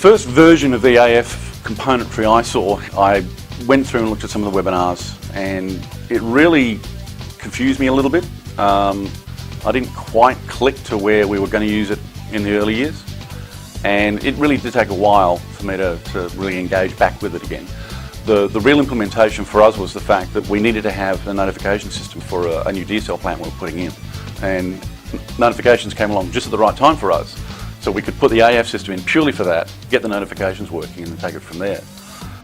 first version of the AF componentry I saw, I went through and looked at some of the webinars, and it really confused me a little bit. I didn't quite click to where we were going to use it in the early years, and it really did take a while for me to really engage back with it again. The real implementation for us was the fact that we needed to have a notification system for a new diesel plant we were putting in, and notifications came along just at the right time for us, so we could put the AF system in purely for that, get the notifications working, and then take it from there.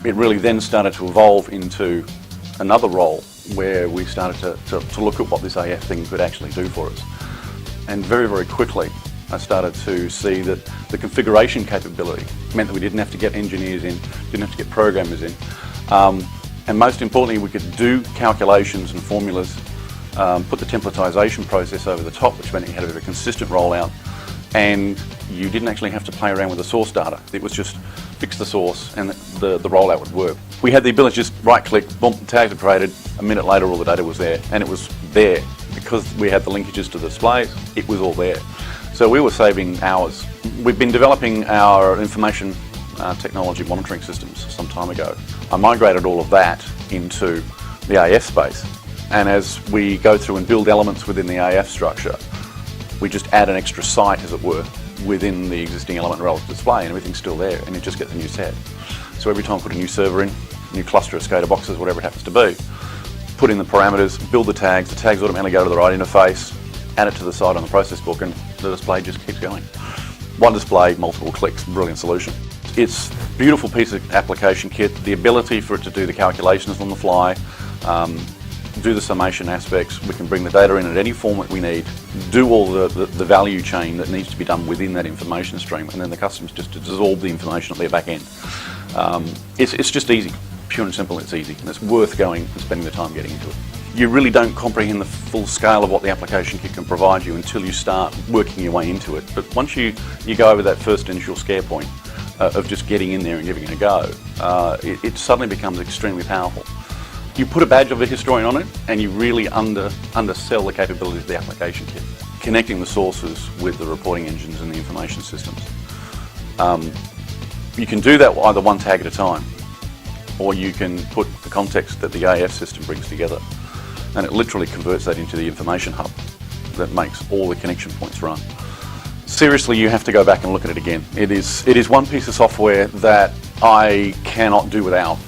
It really then started to evolve into another role where we started to look at what this AF thing could actually do for us. And very, very quickly I started to see that the configuration capability meant that we didn't have to get engineers in, didn't have to get programmers in, and most importantly we could do calculations and formulas, put the templatization process over the top, which meant you had a very consistent rollout, and you didn't actually have to play around with the source data. It was just fix the source and the rollout would work. We had the ability to just right click, boom, tags were created, a minute later all the data was there, and it was there. Because we had the linkages to the displays, it was all there. So we were saving hours. We've been developing our information technology monitoring systems some time ago. I migrated all of that into the AF space, and as we go through and build elements within the AF structure, we just add an extra site, as it were, within the existing element relative display, and everything's still there, and it just gets a new set. So every time I put a new server in, new cluster of SCADA boxes, whatever it happens to be, put in the parameters, build the tags automatically go to the right interface, add it to the side on the process book, and the display just keeps going. One display, multiple clicks, brilliant solution. It's a beautiful piece of application kit, the ability for it to do the calculations on the fly, do the summation aspects. We can bring the data in at any format we need, do all the value chain that needs to be done within that information stream, and then the customers just dissolve the information at their back end. It's just easy, pure and simple. It's easy, and it's worth going and spending the time getting into it. You really don't comprehend the full scale of what the application kit can provide you until you start working your way into it. But once you go over that first initial scare point of just getting in there and giving it a go, it suddenly becomes extremely powerful. You put a badge of a historian on it, and you really undersell the capabilities of the application kit, connecting the sources with the reporting engines and the information systems. You can do that either one tag at a time, or you can put the context that the AF system brings together, and it literally converts that into the information hub that makes all the connection points run. Seriously, you have to go back and look at it again. It is one piece of software that I cannot do without.